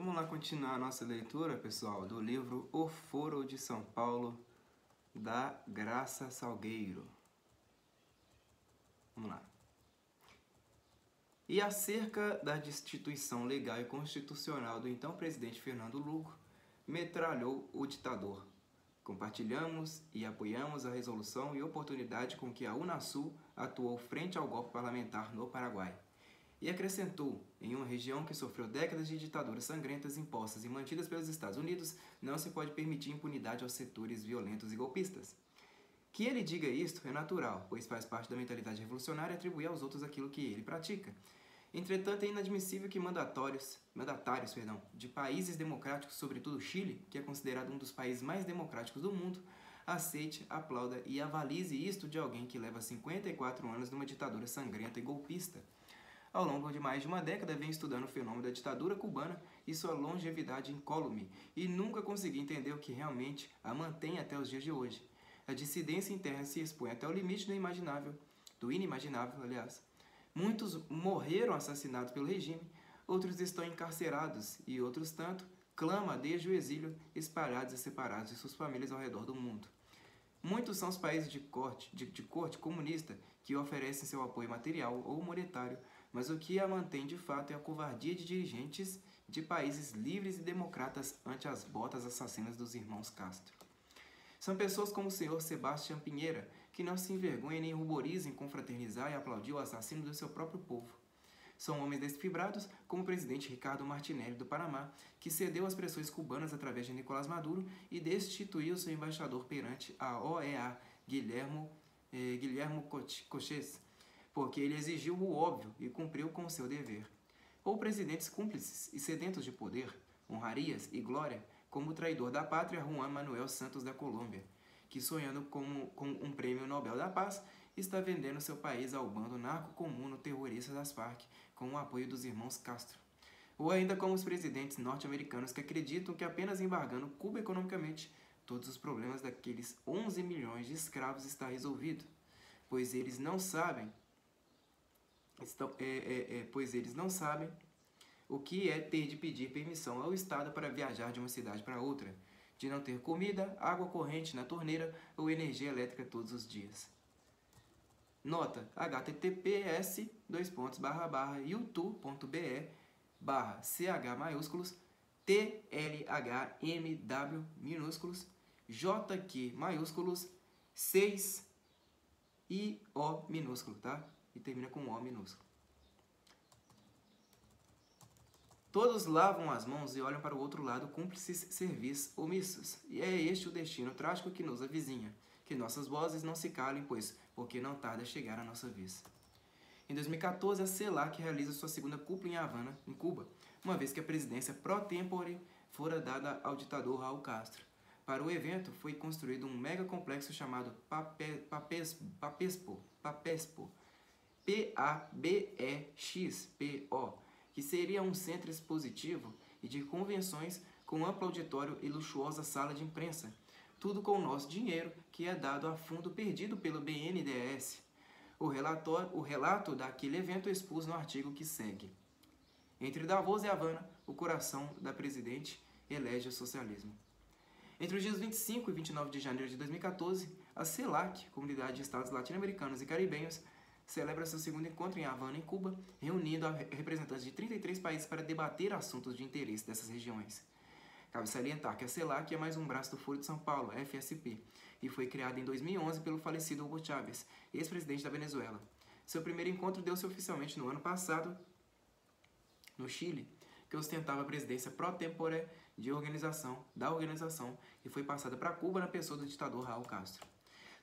Vamos lá continuar a nossa leitura, pessoal, do livro O Foro de São Paulo, da Graça Salgueiro. Vamos lá. E acerca da destituição legal e constitucional do então presidente Fernando Lugo, metralhou o ditador. Compartilhamos e apoiamos a resolução e oportunidade com que a Unasul atuou frente ao golpe parlamentar no Paraguai. E acrescentou, em uma região que sofreu décadas de ditaduras sangrentas impostas e mantidas pelos Estados Unidos, não se pode permitir impunidade aos setores violentos e golpistas. Que ele diga isto é natural, pois faz parte da mentalidade revolucionária atribuir aos outros aquilo que ele pratica. Entretanto, é inadmissível que mandatários de países democráticos, sobretudo o Chile, que é considerado um dos países mais democráticos do mundo, aceite, aplauda e avalize isto de alguém que leva 54 anos numa ditadura sangrenta e golpista. Ao longo de mais de uma década, vem estudando o fenômeno da ditadura cubana e sua longevidade incólume, e nunca consegui entender o que realmente a mantém até os dias de hoje. A dissidência interna se expõe até o limite do inimaginável, aliás. Muitos morreram assassinados pelo regime, outros estão encarcerados e outros tanto clamam desde o exílio, espalhados e separados de suas famílias ao redor do mundo. Muitos são os países de corte comunista que oferecem seu apoio material ou monetário, mas o que a mantém de fato é a covardia de dirigentes de países livres e democratas ante as botas assassinas dos irmãos Castro. São pessoas como o senhor Sebastião Pinheira, que não se envergonham nem ruborizam em confraternizar e aplaudir o assassino do seu próprio povo. São homens desfibrados, como o presidente Ricardo Martinelli do Panamá, que cedeu às pressões cubanas através de Nicolás Maduro e destituiu seu embaixador perante a OEA, Guillermo Cochés, porque ele exigiu o óbvio e cumpriu com o seu dever. Ou presidentes cúmplices e sedentos de poder, honrarias e glória, como o traidor da pátria Juan Manuel Santos da Colômbia, que sonhando com um prêmio Nobel da Paz, está vendendo seu país ao bando narco-comuno terrorista das Farc, com o apoio dos irmãos Castro. Ou ainda como os presidentes norte-americanos que acreditam que apenas embargando Cuba economicamente, todos os problemas daqueles 11 milhões de escravos está resolvido, pois eles não sabem o que é ter de pedir permissão ao Estado para viajar de uma cidade para outra, de não ter comida, água corrente na torneira ou energia elétrica todos os dias. Nota: https://youtube.be/ch maiúsculos TLHMW minúsculos JQ maiúsculos 6 e O minúsculo, tá? E termina com O minúsculo. Todos lavam as mãos e olham para o outro lado, cúmplices, servis, omissos. E é este o destino trágico que nos avizinha. Que nossas vozes não se calem, pois, porque não tarda a chegar a nossa vez. Em 2014, a CELAC realiza sua segunda cúpula em Havana, em Cuba, uma vez que a presidência pro-tempore fora dada ao ditador Raul Castro. Para o evento, foi construído um mega complexo chamado PAPESPO, PABEXPO, que seria um centro expositivo e de convenções com amplo auditório e luxuosa sala de imprensa, tudo com o nosso dinheiro que é dado a fundo perdido pelo BNDES. O relato daquele evento eu expus no artigo que segue. Entre Davos e Havana, o coração da presidente elege o socialismo. Entre os dias 25 e 29 de janeiro de 2014, a CELAC, Comunidade de Estados Latino-Americanos e Caribenhos, celebra seu segundo encontro em Havana, em Cuba, reunindo representantes de 33 países para debater assuntos de interesse dessas regiões. Cabe salientar que a CELAC é mais um braço do Foro de São Paulo, FSP, e foi criada em 2011 pelo falecido Hugo Chávez, ex-presidente da Venezuela. Seu primeiro encontro deu-se oficialmente no ano passado, no Chile, que ostentava a presidência pro-tempore da organização e foi passada para Cuba na pessoa do ditador Raul Castro.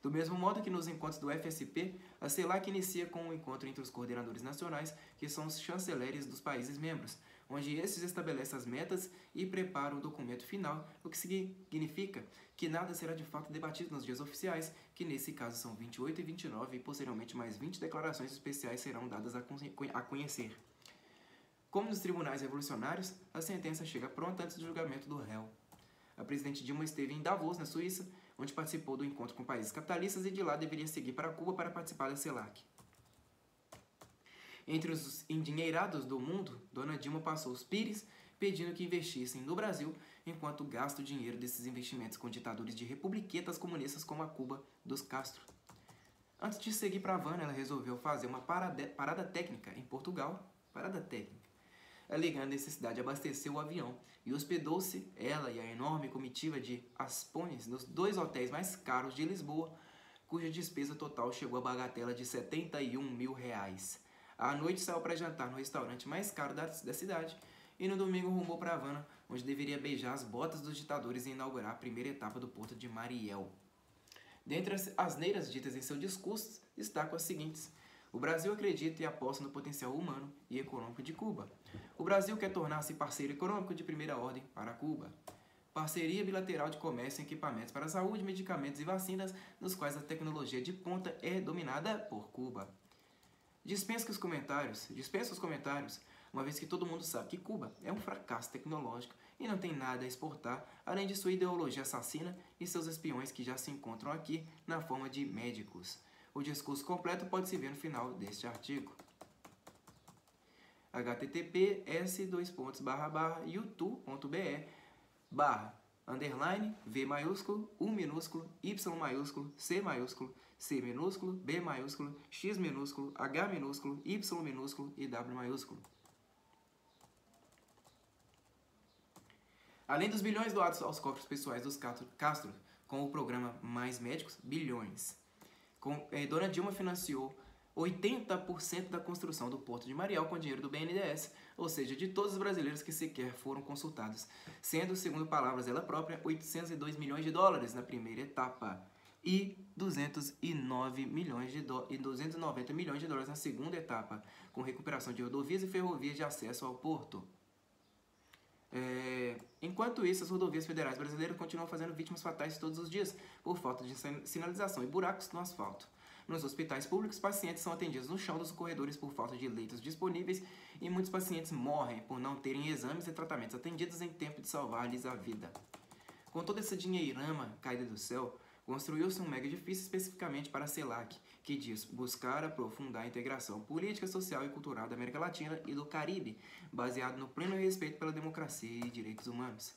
Do mesmo modo que nos encontros do FSP, a CELAC inicia com um encontro entre os coordenadores nacionais, que são os chanceleres dos países membros, onde estes estabelecem as metas e preparam o documento final, o que significa que nada será de fato debatido nos dias oficiais, que nesse caso são 28 e 29, e posteriormente mais 20 declarações especiais serão dadas a conhecer. Como nos tribunais revolucionários, a sentença chega pronta antes do julgamento do réu. A presidente Dilma esteve em Davos, na Suíça, onde participou do encontro com países capitalistas e de lá deveria seguir para Cuba para participar da CELAC. Entre os endinheirados do mundo, Dona Dilma passou os pires pedindo que investissem no Brasil, enquanto gasta o dinheiro desses investimentos com ditadores de republiquetas comunistas como a Cuba dos Castro. Antes de seguir para Havana, ela resolveu fazer uma parada técnica em Portugal, alegando a necessidade de abastecer o avião, e hospedou-se, ela e a enorme comitiva de Aspones, nos 2 hotéis mais caros de Lisboa, cuja despesa total chegou à bagatela de R$71 mil. À noite saiu para jantar no restaurante mais caro da cidade, e no domingo rumou para Havana, onde deveria beijar as botas dos ditadores e inaugurar a primeira etapa do Porto de Mariel. Dentre as asneiras ditas em seu discurso, destaco as seguintes: o Brasil acredita e aposta no potencial humano e econômico de Cuba. O Brasil quer tornar-se parceiro econômico de primeira ordem para Cuba. Parceria bilateral de comércio e equipamentos para a saúde, medicamentos e vacinas, nos quais a tecnologia de ponta é dominada por Cuba. Dispensa os comentários, uma vez que todo mundo sabe que Cuba é um fracasso tecnológico e não tem nada a exportar, além de sua ideologia assassina e seus espiões que já se encontram aqui na forma de médicos. O discurso completo pode se ver no final deste artigo. https://youtube.br/_V maiúsculo, U minúsculo, Y maiúsculo, C maiúsculo, C minúsculo, B maiúsculo, X minúsculo, H minúsculo, Y minúsculo e W maiúsculo. Além dos bilhões doados aos cofres pessoais dos Castro, com o programa Mais Médicos, bilhões. Dona Dilma financiou 80% da construção do Porto de Mariel com dinheiro do BNDES, ou seja, de todos os brasileiros que sequer foram consultados, sendo, segundo palavras dela própria, 802 milhões de dólares na primeira etapa e 290 milhões de dólares na segunda etapa, com recuperação de rodovias e ferrovias de acesso ao porto. Enquanto isso, as rodovias federais brasileiras continuam fazendo vítimas fatais todos os dias por falta de sinalização e buracos no asfalto. Nos hospitais públicos, pacientes são atendidos no chão dos corredores por falta de leitos disponíveis e muitos pacientes morrem por não terem exames e tratamentos atendidos em tempo de salvar-lhes a vida. Com toda essa dinheirama caída do céu, construiu-se um mega edifício especificamente para a CELAC, que diz buscar aprofundar a integração política, social e cultural da América Latina e do Caribe, baseado no pleno respeito pela democracia e direitos humanos.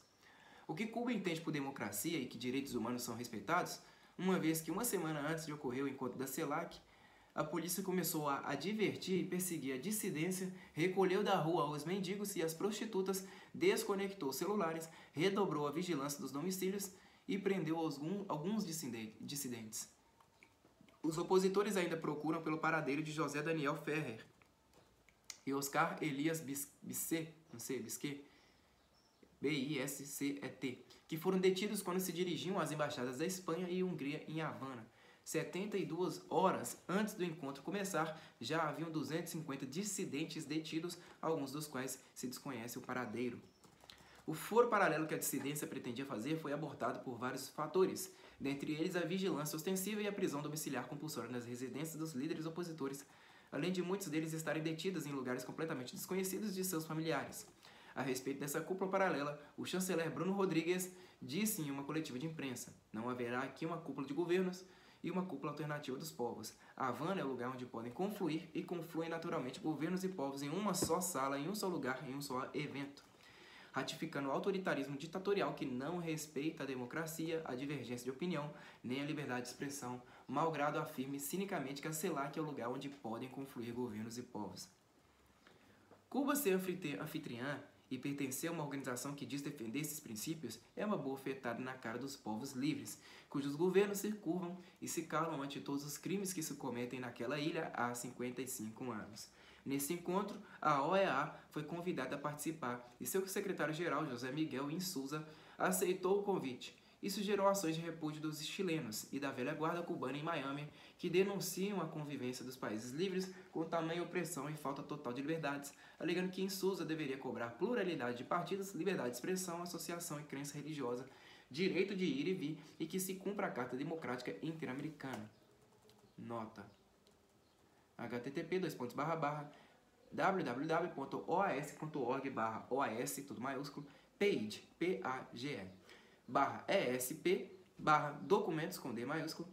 O que Cuba entende por democracia e que direitos humanos são respeitados, uma vez que uma semana antes de ocorrer o encontro da CELAC, a polícia começou a advertir e perseguir a dissidência, recolheu da rua os mendigos e as prostitutas, desconectou celulares, redobrou a vigilância dos domicílios e prendeu alguns dissidentes. Os opositores ainda procuram pelo paradeiro de José Daniel Ferrer e Oscar Elias Bisquet, B-I-S-C-E-T, que foram detidos quando se dirigiam às embaixadas da Espanha e Hungria em Havana. 72 horas antes do encontro começar, já haviam 250 dissidentes detidos, alguns dos quais se desconhece o paradeiro. O foro paralelo que a dissidência pretendia fazer foi abortado por vários fatores, dentre eles a vigilância ostensiva e a prisão domiciliar compulsória nas residências dos líderes opositores, além de muitos deles estarem detidos em lugares completamente desconhecidos de seus familiares. A respeito dessa cúpula paralela, o chanceler Bruno Rodrigues disse em uma coletiva de imprensa: não haverá aqui uma cúpula de governos e uma cúpula alternativa dos povos. A Havana é o lugar onde podem confluir e confluem naturalmente governos e povos em uma só sala, em um só lugar, em um só evento, ratificando o autoritarismo ditatorial que não respeita a democracia, a divergência de opinião, nem a liberdade de expressão, malgrado afirme cinicamente que a CELAC é o lugar onde podem confluir governos e povos. Cuba ser anfitriã e pertencer a uma organização que diz defender esses princípios é uma bofetada na cara dos povos livres, cujos governos se curvam e se calam ante todos os crimes que se cometem naquela ilha há 55 anos. Nesse encontro, a OEA foi convidada a participar e seu secretário-geral, José Miguel Insulza, aceitou o convite. Isso gerou ações de repúdio dos chilenos e da velha guarda cubana em Miami, que denunciam a convivência dos países livres com tamanha opressão e falta total de liberdades, alegando que Insulza deveria cobrar pluralidade de partidos, liberdade de expressão, associação e crença religiosa, direito de ir e vir e que se cumpra a Carta Democrática Interamericana. Nota: http://www.oas.org/oas, tudo maiúsculo, page, P-A-G-E, /ESP, documentos com D maiúsculo,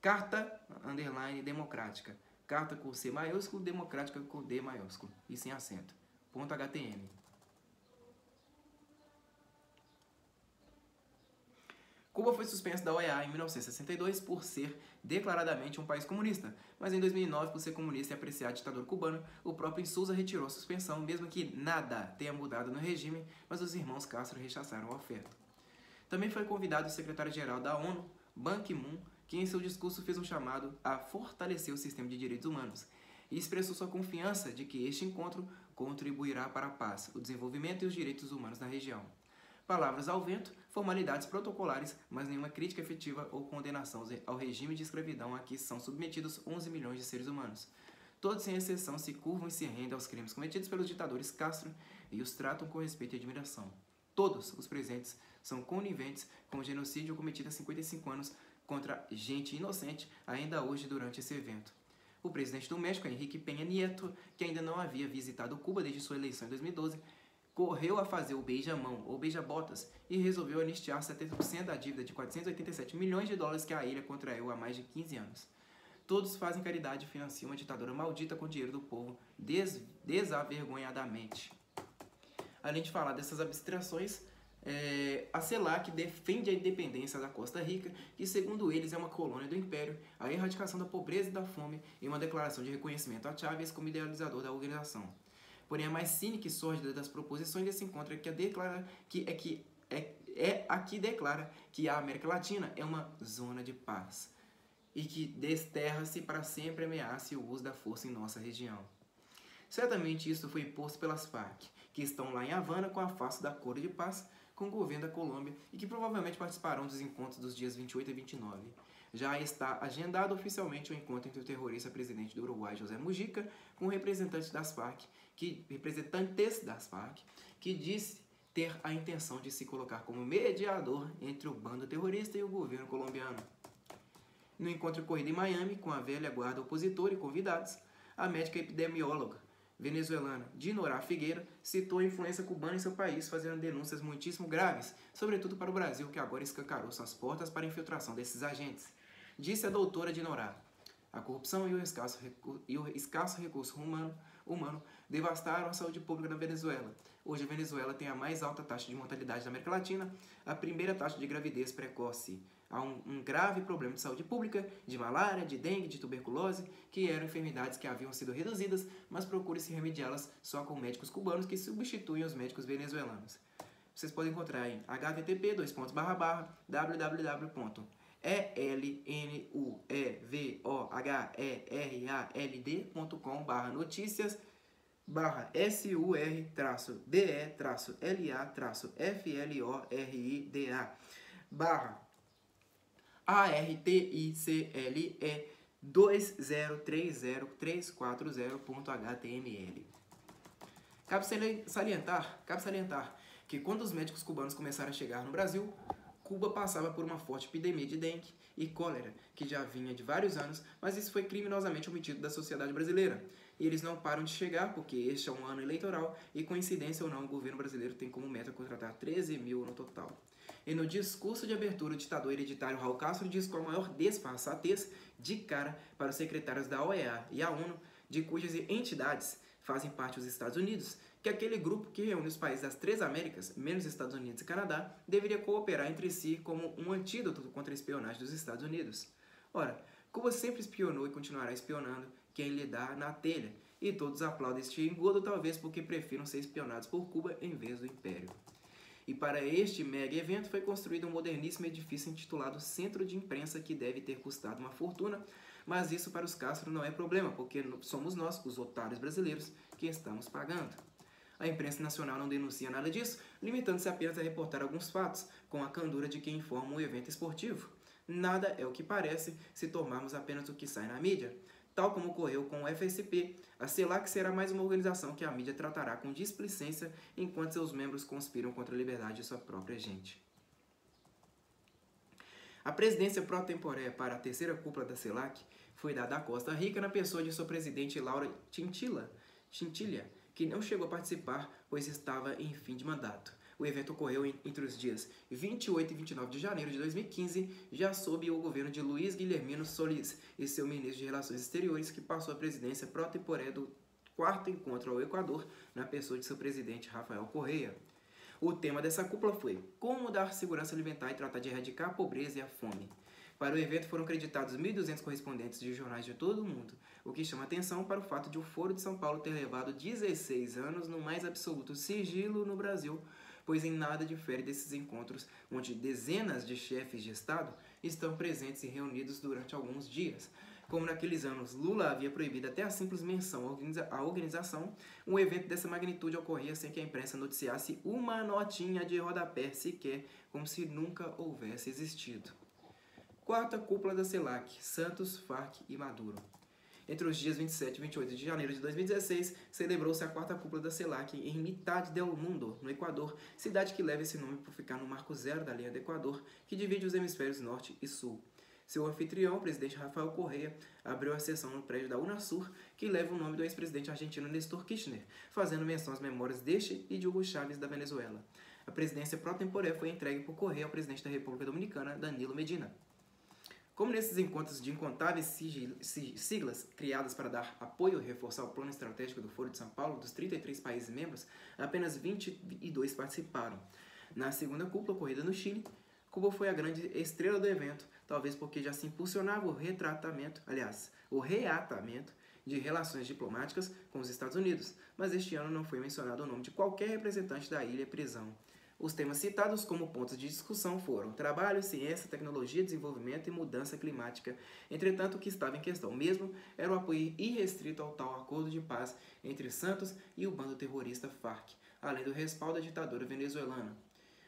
carta, _democrática, carta com C maiúsculo, democrática com D maiúsculo, e sem acento. .htm. Cuba foi suspensa da OEA em 1962 por ser declaradamente um país comunista, mas em 2009, por ser comunista e apreciar a ditadura cubana, o próprio Insulza retirou a suspensão, mesmo que nada tenha mudado no regime, mas os irmãos Castro rechaçaram a oferta. Também foi convidado o secretário-geral da ONU, Ban Ki-moon, que em seu discurso fez um chamado a fortalecer o sistema de direitos humanos e expressou sua confiança de que este encontro contribuirá para a paz, o desenvolvimento e os direitos humanos na região. Palavras ao vento, formalidades protocolares, mas nenhuma crítica efetiva ou condenação ao regime de escravidão a que são submetidos 11 milhões de seres humanos. Todos, sem exceção, se curvam e se rendem aos crimes cometidos pelos ditadores Castro e os tratam com respeito e admiração. Todos os presentes são coniventes com o genocídio cometido há 55 anos contra gente inocente ainda hoje durante esse evento. O presidente do México, Enrique Peña Nieto, que ainda não havia visitado Cuba desde sua eleição em 2012, correu a fazer o beija-mão ou beija-botas e resolveu anistiar 70% da dívida de 487 milhões de dólares que a ilha contraiu há mais de 15 anos. Todos fazem caridade e financiam uma ditadura maldita com o dinheiro do povo desavergonhadamente. Além de falar dessas abstrações, a CELAC defende a independência da Costa Rica, que segundo eles é uma colônia do Império, a erradicação da pobreza e da fome e uma declaração de reconhecimento a Chávez como idealizador da organização. Porém, a mais cínica e sórdida das proposições desse encontro é a que declara que a América Latina é uma zona de paz e que desterra-se para sempre ameace o uso da força em nossa região. Certamente isso foi imposto pelas FARC, que estão lá em Havana com a face da Acordo de Paz com o governo da Colômbia e que provavelmente participarão dos encontros dos dias 28 e 29. Já está agendado oficialmente o encontro entre o terrorista presidente do Uruguai, José Mujica, com representantes das FARC, que disse ter a intenção de se colocar como mediador entre o bando terrorista e o governo colombiano. No encontro ocorrido em Miami, com a velha guarda opositora e convidados, a médica epidemióloga venezuelana Dinorá Figueira citou a influência cubana em seu país, fazendo denúncias muitíssimo graves, sobretudo para o Brasil, que agora escancarou suas portas para a infiltração desses agentes. Disse a doutora Dinorá: a corrupção e o escasso recurso humano devastaram a saúde pública na Venezuela. Hoje a Venezuela tem a mais alta taxa de mortalidade da América Latina, a primeira taxa de gravidez precoce. Há um grave problema de saúde pública, de malária, de dengue, de tuberculose, que eram enfermidades que haviam sido reduzidas, mas procure-se remediá-las só com médicos cubanos que substituem os médicos venezuelanos. Vocês podem encontrar em http://www.ELNUEVOHALD.com/notícias/article 2030340340.html. Cabe salientar que quando os médicos cubanos começaram a chegar no Brasil, Cuba passava por uma forte epidemia de dengue e cólera, que já vinha de vários anos, mas isso foi criminosamente omitido da sociedade brasileira. E eles não param de chegar, porque este é um ano eleitoral e, coincidência ou não, o governo brasileiro tem como meta contratar 13 mil no total. E no discurso de abertura, o ditador hereditário Raul Castro diz com a maior desfaçatez de cara para os secretários da OEA e a ONU, de cujas entidades fazem parte os Estados Unidos, que aquele grupo que reúne os países das três Américas, menos Estados Unidos e Canadá, deveria cooperar entre si como um antídoto contra a espionagem dos Estados Unidos. Ora, Cuba sempre espionou e continuará espionando quem lhe dá na telha, e todos aplaudem este engodo, talvez porque prefiram ser espionados por Cuba em vez do Império. E para este mega evento foi construído um moderníssimo edifício intitulado Centro de Imprensa, que deve ter custado uma fortuna, mas isso para os Castro não é problema, porque somos nós, os otários brasileiros, que estamos pagando. A imprensa nacional não denuncia nada disso, limitando-se apenas a reportar alguns fatos, com a candura de quem informa um evento esportivo. Nada é o que parece se tomarmos apenas o que sai na mídia. Tal como ocorreu com o FSP, a CELAC será mais uma organização que a mídia tratará com displicência enquanto seus membros conspiram contra a liberdade de sua própria gente. A presidência pró-temporé para a terceira cúpula da CELAC foi dada à Costa Rica na pessoa de sua presidente Laura Chinchilla, que não chegou a participar, pois estava em fim de mandato. O evento ocorreu entre os dias 28 e 29 de janeiro de 2015, já sob o governo de Luiz Guilhermino Solís e seu ministro de Relações Exteriores, que passou a presidência pró-temporé do quarto encontro ao Equador, na pessoa de seu presidente Rafael Correa. O tema dessa cúpula foi como dar segurança alimentar e tratar de erradicar a pobreza e a fome. Para o evento foram acreditados 1.200 correspondentes de jornais de todo o mundo, o que chama atenção para o fato de o Foro de São Paulo ter levado 16 anos no mais absoluto sigilo no Brasil, pois em nada difere desses encontros onde dezenas de chefes de Estado estão presentes e reunidos durante alguns dias. Como naqueles anos Lula havia proibido até a simples menção à organização, um evento dessa magnitude ocorria sem que a imprensa noticiasse uma notinha de rodapé sequer, como se nunca houvesse existido. Quarta cúpula da CELAC, Santos, Farc e Maduro. Entre os dias 27 e 28 de janeiro de 2016, celebrou-se a quarta cúpula da CELAC em Mitad del Mundo, no Equador, cidade que leva esse nome por ficar no marco zero da linha do Equador, que divide os hemisférios norte e sul. Seu anfitrião, o presidente Rafael Correa, abriu a sessão no prédio da Unasur, que leva o nome do ex-presidente argentino Néstor Kirchner, fazendo menção às memórias deste e de Hugo Chávez da Venezuela. A presidência pró-temporé foi entregue por Correa ao presidente da República Dominicana, Danilo Medina. Como nesses encontros de incontáveis siglas criadas para dar apoio e reforçar o plano estratégico do Foro de São Paulo, dos 33 países membros, apenas 22 participaram. Na segunda cúpula, ocorrida no Chile, Cuba foi a grande estrela do evento, talvez porque já se impulsionava o reatamento de relações diplomáticas com os Estados Unidos, mas este ano não foi mencionado o nome de qualquer representante da ilha prisão. Os temas citados como pontos de discussão foram trabalho, ciência, tecnologia, desenvolvimento e mudança climática. Entretanto, o que estava em questão mesmo era o apoio irrestrito ao tal acordo de paz entre Santos e o bando terrorista Farc, além do respaldo à ditadura venezuelana.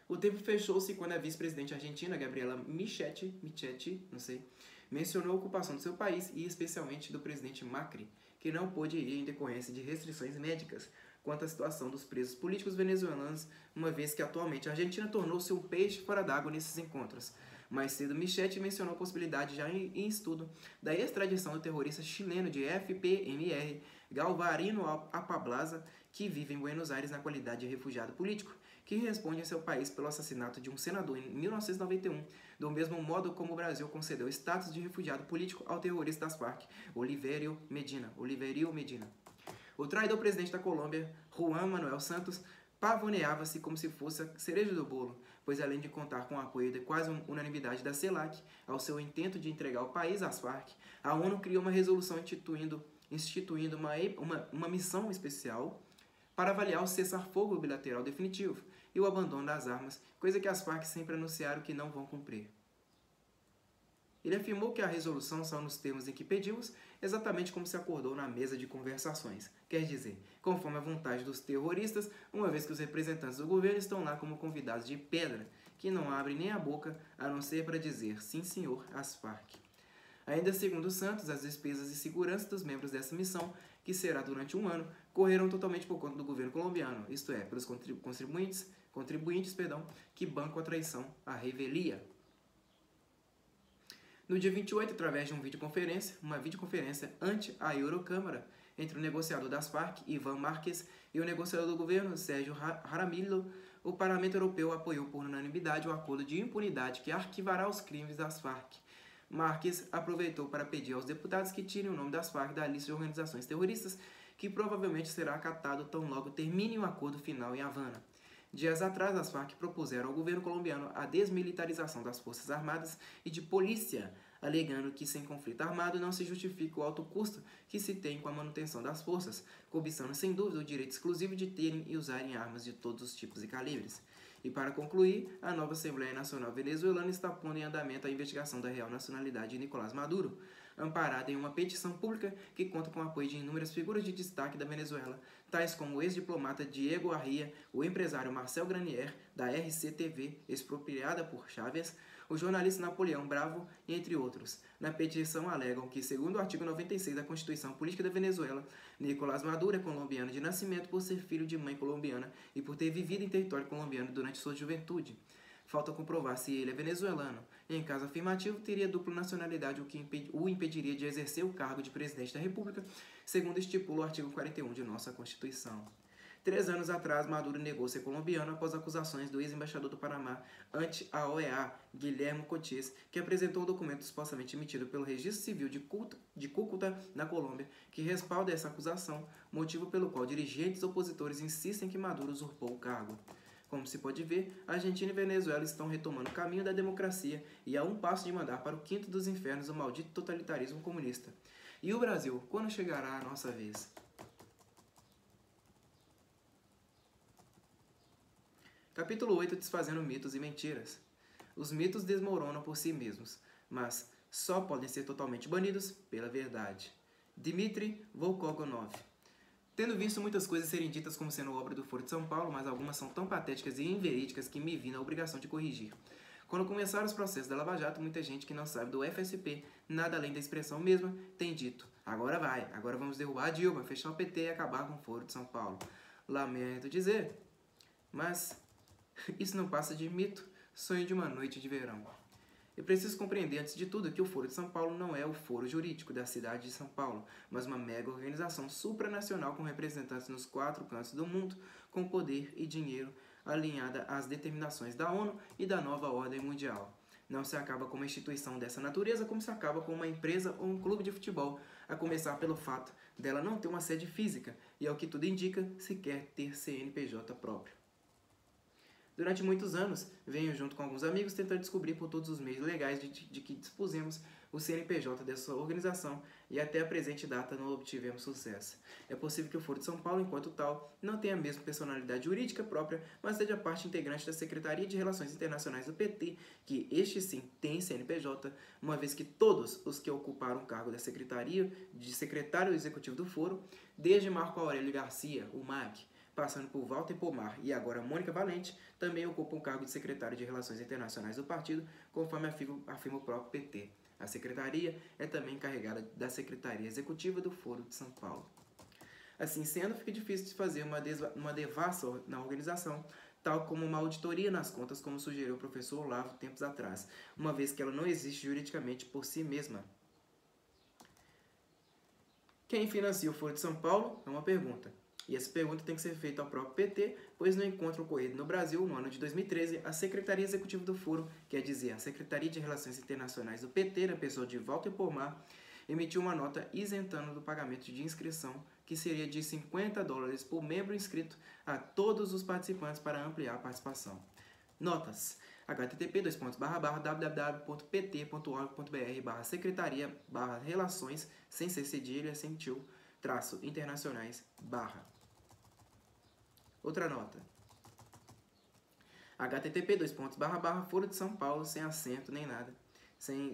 O tempo fechou-se quando a vice-presidente argentina, Gabriela Michetti, mencionou a ocupação do seu país e especialmente do presidente Macri, que não pôde ir em decorrência de restrições médicas, quanto à situação dos presos políticos venezuelanos, uma vez que atualmente a Argentina tornou-se um peixe fora d'água nesses encontros. Mais cedo, Michetti mencionou a possibilidade já em estudo da extradição do terrorista chileno de FPMR, Galvarino Apablaza, que vive em Buenos Aires na qualidade de refugiado político, que responde em seu país pelo assassinato de um senador em 1991, do mesmo modo como o Brasil concedeu status de refugiado político ao terrorista das Farc, Oliverio Medina. O traidor presidente da Colômbia, Juan Manuel Santos, pavoneava-se como se fosse a cereja do bolo, pois além de contar com o apoio de quase unanimidade da CELAC ao seu intento de entregar o país às Farc, a ONU criou uma resolução instituindo uma missão especial para avaliar o cessar-fogo bilateral definitivo e o abandono das armas, coisa que as Farc sempre anunciaram que não vão cumprir. Ele afirmou que a resolução saiu nos termos em que pedimos, exatamente como se acordou na mesa de conversações, quer dizer, conforme a vontade dos terroristas, uma vez que os representantes do governo estão lá como convidados de pedra, que não abrem nem a boca a não ser para dizer sim senhor às Farc. Ainda segundo Santos, as despesas de segurança dos membros dessa missão, que será durante um ano, correram totalmente por conta do governo colombiano, isto é, pelos contribuintes que bancam a traição à revelia. No dia 28, através de uma videoconferência ante a Eurocâmara, entre o negociador das Farc, Ivan Márquez, e o negociador do governo, Sérgio Jaramillo, o Parlamento Europeu apoiou por unanimidade o acordo de impunidade que arquivará os crimes das Farc. Márquez aproveitou para pedir aos deputados que tirem o nome das Farc da lista de organizações terroristas, que provavelmente será acatado tão logo termine o acordo final em Havana. Dias atrás, as Farc propuseram ao governo colombiano a desmilitarização das forças armadas e de polícia, alegando que sem conflito armado não se justifica o alto custo que se tem com a manutenção das forças, cobiçando sem dúvida o direito exclusivo de terem e usarem armas de todos os tipos e calibres. E para concluir, a nova Assembleia Nacional Venezuelana está pondo em andamento a investigação da real nacionalidade de Nicolás Maduro, amparada em uma petição pública que conta com o apoio de inúmeras figuras de destaque da Venezuela, tais como o ex-diplomata Diego Arria, o empresário Marcel Granier, da RCTV, expropriada por Chávez, o jornalista Napoleão Bravo, entre outros. Na petição alegam que, segundo o artigo 96 da Constituição Política da Venezuela, Nicolás Maduro é colombiano de nascimento por ser filho de mãe colombiana e por ter vivido em território colombiano durante sua juventude. Falta comprovar se ele é venezuelano. Em caso afirmativo, teria dupla nacionalidade, o que o impediria de exercer o cargo de presidente da República, segundo estipula o artigo 41 de nossa Constituição. 3 anos atrás, Maduro negou ser colombiano após acusações do ex-embaixador do Panamá ante a OEA, Guilherme Cochise, que apresentou o documento supostamente emitido pelo Registro Civil de Cúcuta, na Colômbia, que respalda essa acusação, motivo pelo qual dirigentes opositores insistem que Maduro usurpou o cargo. Como se pode ver, a Argentina e Venezuela estão retomando o caminho da democracia e a um passo de mandar para o quinto dos infernos o maldito totalitarismo comunista. E o Brasil, quando chegará a nossa vez? Capítulo 8. Desfazendo mitos e mentiras. Os mitos desmoronam por si mesmos, mas só podem ser totalmente banidos pela verdade. Dmitry Volkogonov. Tendo visto muitas coisas serem ditas como sendo obra do Foro de São Paulo, mas algumas são tão patéticas e inverídicas que me vi na obrigação de corrigir. Quando começaram os processos da Lava Jato, muita gente que não sabe do FSP, nada além da expressão mesma, tem dito: agora vai, agora vamos derrubar a Dilma, fechar o PT e acabar com o Foro de São Paulo. Lamento dizer, mas isso não passa de mito, sonho de uma noite de verão. É preciso compreender, antes de tudo, que o Foro de São Paulo não é o foro jurídico da cidade de São Paulo, mas uma mega organização supranacional com representantes nos 4 cantos do mundo, com poder e dinheiro, alinhada às determinações da ONU e da nova ordem mundial. Não se acaba com uma instituição dessa natureza como se acaba com uma empresa ou um clube de futebol, a começar pelo fato dela não ter uma sede física e, ao que tudo indica, sequer ter CNPJ próprio. Durante muitos anos, venho junto com alguns amigos tentando descobrir por todos os meios legais de que dispusemos o CNPJ dessa organização e até a presente data não obtivemos sucesso. É possível que o Foro de São Paulo, enquanto tal, não tenha a mesma personalidade jurídica própria, mas seja parte integrante da Secretaria de Relações Internacionais do PT, que este sim tem CNPJ, uma vez que todos os que ocuparam o cargo da Secretaria de Secretário Executivo do Foro, desde Marco Aurélio Garcia, o MAG, passando por Walter Pomar e agora Mônica Valente, também ocupam o cargo de secretário de Relações Internacionais do partido, conforme afirma o próprio PT. A secretaria é também encarregada da Secretaria Executiva do Foro de São Paulo. Assim sendo, fica difícil de fazer uma devassa na organização, tal como uma auditoria nas contas, como sugeriu o professor Olavo tempos atrás, uma vez que ela não existe juridicamente por si mesma. Quem financia o Foro de São Paulo? É uma pergunta. E essa pergunta tem que ser feita ao próprio PT, pois no encontro ocorrido no Brasil, no ano de 2013, a Secretaria Executiva do Foro, quer dizer, a Secretaria de Relações Internacionais do PT, na pessoa de Walter Pomar, emitiu uma nota isentando do pagamento de inscrição, que seria de $50 por membro inscrito a todos os participantes para ampliar a participação. Notas: http://www.pt.org.br/secretaria/relações, sem ser cedilha, sem tio, internacionais, Outra nota: http://foro de São Paulo, sem acento nem nada, sem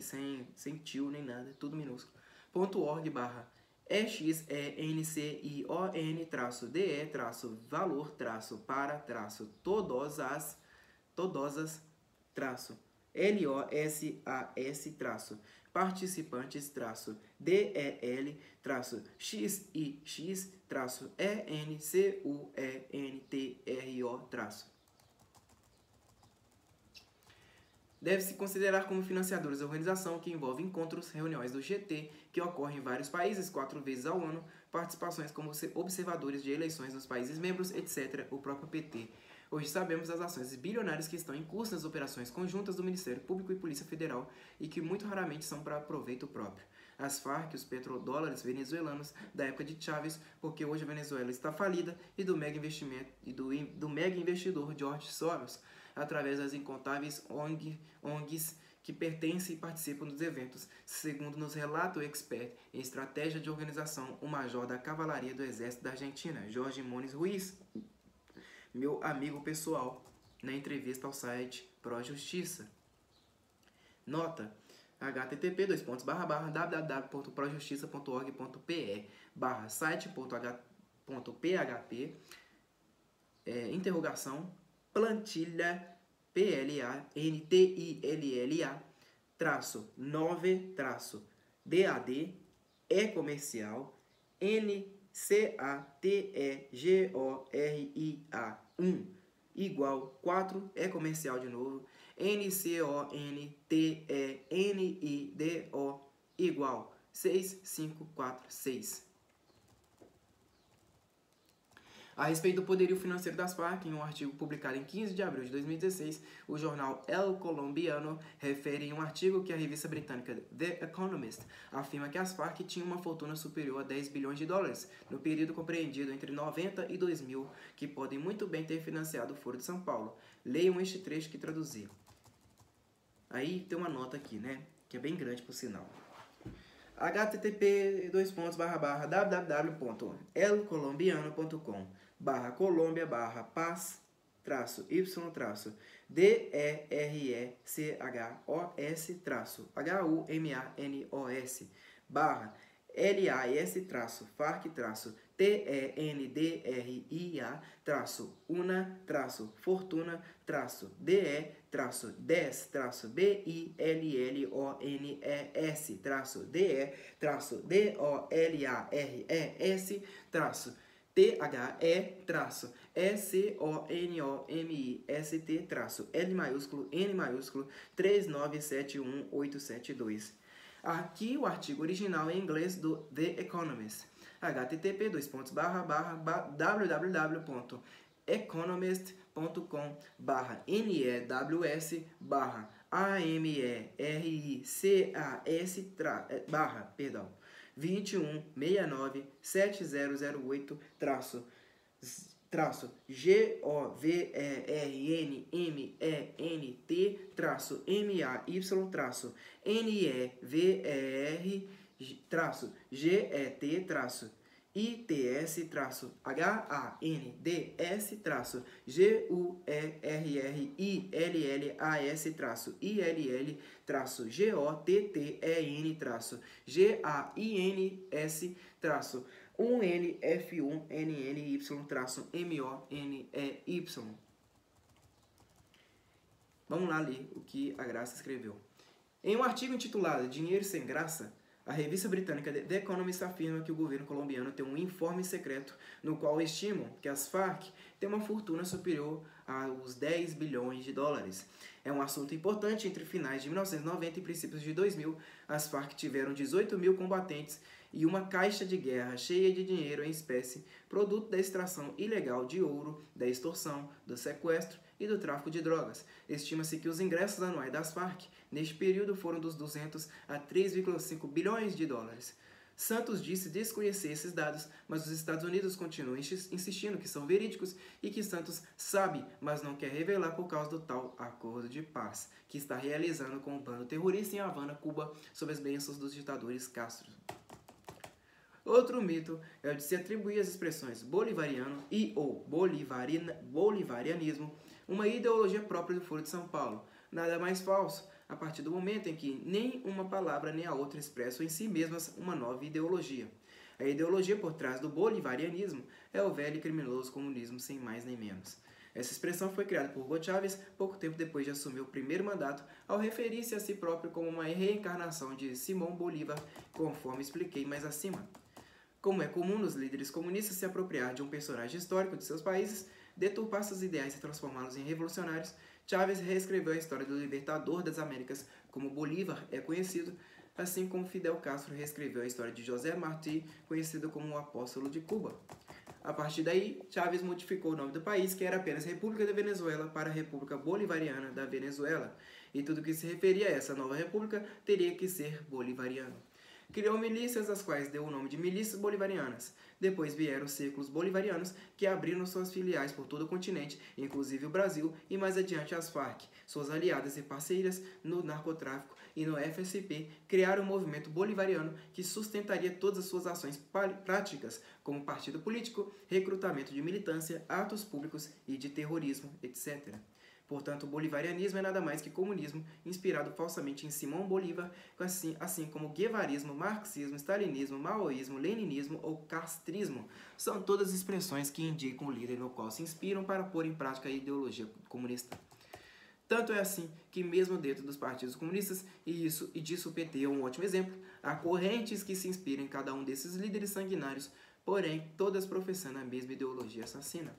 tio nem nada, tudo minúsculo, .org/SIS-ENC-DE-LOS-DEL-PARA-DEL-XIX-DEL-CENTRO. Deve-se considerar como financiadores da organização, que envolve encontros, reuniões do GT, que ocorrem em vários países, 4 vezes ao ano, participações como observadores de eleições nos países membros, etc., o próprio PT. Hoje sabemos das ações bilionárias que estão em curso nas operações conjuntas do Ministério Público e Polícia Federal e que muito raramente são para proveito próprio. As Farc, os petrodólares venezuelanos da época de Chávez, porque hoje a Venezuela está falida, e do mega investidor George Soros, através das incontáveis ONGs que pertencem e participam dos eventos, segundo nos relata o expert em estratégia de organização, o major da Cavalaria do Exército da Argentina, Jorge Moniz Ruiz, meu amigo pessoal, na entrevista ao site Pro Justiça. Nota: http://www.projustiça.org.pe/site.php plantilha PLANTILLA-9-DAD comercial NCATEGORIA1 igual 4 comercial de novo NCONTENIDO igual 6546. A respeito do poderio financeiro das Farc, em um artigo publicado em 15 de abril de 2016, o jornal El Colombiano refere em um artigo que a revista britânica The Economist afirma que as Farc tinham uma fortuna superior a 10 bilhões de dólares no período compreendido entre 90 e 2000, que podem muito bem ter financiado o Foro de São Paulo. Leiam este trecho que traduzi. Aí tem uma nota aqui, né? Que é bem grande por sinal. http://www.elcolombiano.com/Colombia/paz-y-Humanos/LAS-FARC-TENDDRIAS DE-DRAS-B-I-L-O-N-S-D-E-T-S-D-O-L-A-R-E-S-D-E-T-S-D-O-L-A-S-N-I-S-T-N Aqui o artigo original em inglês do The Economist. HTTP://www.economist.com/NE-WS-AMERIC-MONEY. Vamos lá ler o que a Graça escreveu. Em um artigo intitulado Dinheiro Sem Graça, a revista britânica The Economist afirma que o governo colombiano tem um informe secreto no qual estimam que as Farc têm uma fortuna superior aos 10 bilhões de dólares. É um assunto importante. Entre finais de 1990 e princípios de 2000, as Farc tiveram 18 mil combatentes e uma caixa de guerra cheia de dinheiro em espécie, produto da extração ilegal de ouro, da extorsão, do sequestro e do tráfico de drogas. Estima-se que os ingressos anuais das Farc neste período foram dos 200 a 3,5 bilhões de dólares. Santos disse desconhecer esses dados, mas os Estados Unidos continuam insistindo que são verídicos e que Santos sabe, mas não quer revelar por causa do tal acordo de paz que está realizando com o bando terrorista em Havana, Cuba, sob as bênçãos dos ditadores Castro. Outro mito é o de se atribuir às expressões bolivariano e ou bolivarianismo uma ideologia própria do Foro de São Paulo. Nada mais falso, a partir do momento em que nem uma palavra nem a outra expressam em si mesmas uma nova ideologia. A ideologia por trás do bolivarianismo é o velho e criminoso comunismo, sem mais nem menos. Essa expressão foi criada por Hugo Chávez pouco tempo depois de assumir o primeiro mandato, ao referir-se a si próprio como uma reencarnação de Simão Bolívar, conforme expliquei mais acima. Como é comum nos líderes comunistas se apropriar de um personagem histórico de seus países, deturpar seus ideais e transformá-los em revolucionários, Chávez reescreveu a história do libertador das Américas como Bolívar é conhecido, assim como Fidel Castro reescreveu a história de José Martí, conhecido como o Apóstolo de Cuba. A partir daí, Chávez modificou o nome do país, que era apenas República da Venezuela, para República Bolivariana da Venezuela, e tudo que se referia a essa nova república teria que ser bolivariano. Criou milícias, as quais deu o nome de Milícias Bolivarianas. Depois vieram os círculos bolivarianos, que abriram suas filiais por todo o continente, inclusive o Brasil, e mais adiante as Farc, suas aliadas e parceiras no narcotráfico e no FSP, criaram um movimento bolivariano que sustentaria todas as suas ações práticas, como partido político, recrutamento de militância, atos públicos e de terrorismo, etc. Portanto, o bolivarianismo é nada mais que comunismo, inspirado falsamente em Simão Bolívar, assim como guevarismo, marxismo, stalinismo, maoísmo, leninismo ou castrismo. São todas expressões que indicam o líder no qual se inspiram para pôr em prática a ideologia comunista. Tanto é assim que mesmo dentro dos partidos comunistas, e disso o PT é um ótimo exemplo, há correntes que se inspiram em cada um desses líderes sanguinários, porém todas professando a mesma ideologia assassina.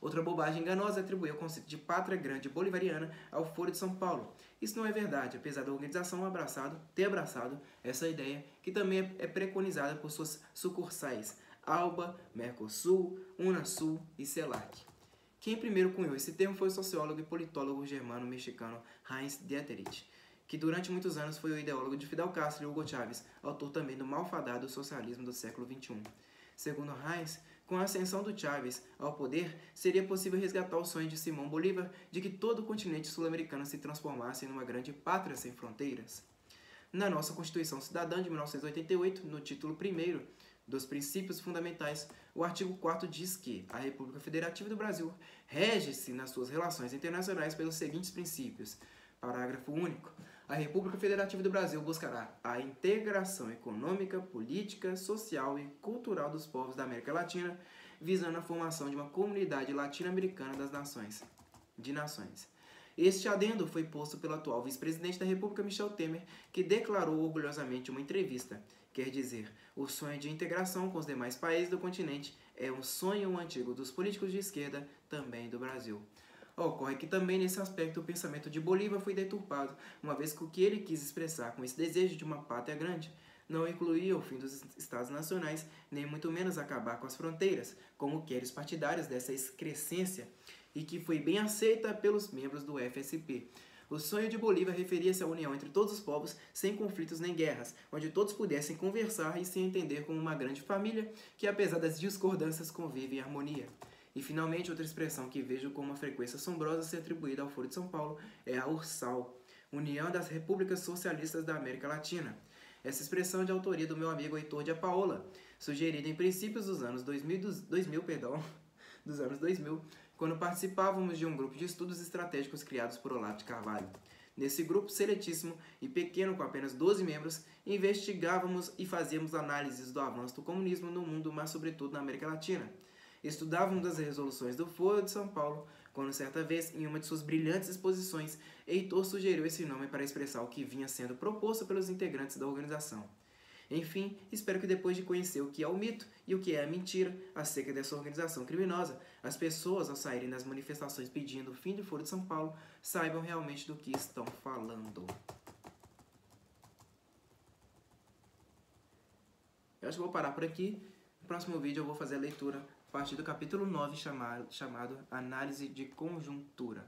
Outra bobagem enganosa é atribuir o conceito de pátria grande bolivariana ao Foro de São Paulo. Isso não é verdade, apesar da organização ter abraçado essa ideia, que também é preconizada por suas sucursais. ALBA, Mercosul, Unasul e CELAC. Quem primeiro cunhou esse termo foi o sociólogo e politólogo germano-mexicano Heinz Dieterich, que durante muitos anos foi o ideólogo de Fidel Castro e Hugo Chávez, autor também do malfadado socialismo do século XXI. Segundo Heinz, com a ascensão do Chávez ao poder, seria possível resgatar o sonho de Simão Bolívar de que todo o continente sul-americano se transformasse em uma grande pátria sem fronteiras. Na nossa Constituição Cidadã de 1988, no título 1º dos Princípios Fundamentais, o artigo 4º diz que a República Federativa do Brasil rege-se nas suas relações internacionais pelos seguintes princípios. Parágrafo único. A República Federativa do Brasil buscará a integração econômica, política, social e cultural dos povos da América Latina, visando a formação de uma comunidade latino-americana de nações. Este adendo foi posto pelo atual vice-presidente da República, Michel Temer, que declarou orgulhosamente em uma entrevista, quer dizer, o sonho de integração com os demais países do continente é um sonho antigo dos políticos de esquerda, também do Brasil. Ocorre que também nesse aspecto o pensamento de Bolívar foi deturpado, uma vez que o que ele quis expressar com esse desejo de uma pátria grande não incluía o fim dos estados nacionais, nem muito menos acabar com as fronteiras, como querem os partidários dessa excrescência, e que foi bem aceita pelos membros do FSP. O sonho de Bolívar referia-se à união entre todos os povos, sem conflitos nem guerras, onde todos pudessem conversar e se entender como uma grande família, que apesar das discordâncias convive em harmonia. E finalmente, outra expressão que vejo com uma frequência assombrosa ser atribuída ao Foro de São Paulo é a URSAL, União das Repúblicas Socialistas da América Latina. Essa expressão é de autoria do meu amigo Heitor de Paola, sugerida em princípios dos anos 2000, quando participávamos de um grupo de estudos estratégicos criados por Olavo de Carvalho. Nesse grupo seletíssimo e pequeno, com apenas 12 membros, investigávamos e fazíamos análises do avanço do comunismo no mundo, mas sobretudo na América Latina. Estudávamos as resoluções do Foro de São Paulo, quando certa vez, em uma de suas brilhantes exposições, Heitor sugeriu esse nome para expressar o que vinha sendo proposto pelos integrantes da organização. Enfim, espero que depois de conhecer o que é o mito e o que é a mentira acerca dessa organização criminosa, as pessoas, ao saírem das manifestações pedindo o fim do Foro de São Paulo, saibam realmente do que estão falando. Eu acho que vou parar por aqui. No próximo vídeo eu vou fazer a leitura a partir do capítulo 9, chamado Análise de Conjuntura.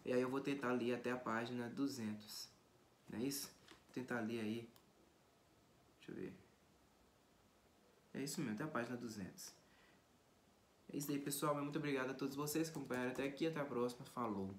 E aí eu vou tentar ler até a página 200. Não é isso? Vou tentar ler aí. Deixa eu ver. É isso mesmo, até a página 200. É isso aí, pessoal. Muito obrigado a todos vocês que acompanharam até aqui. Até a próxima. Falou!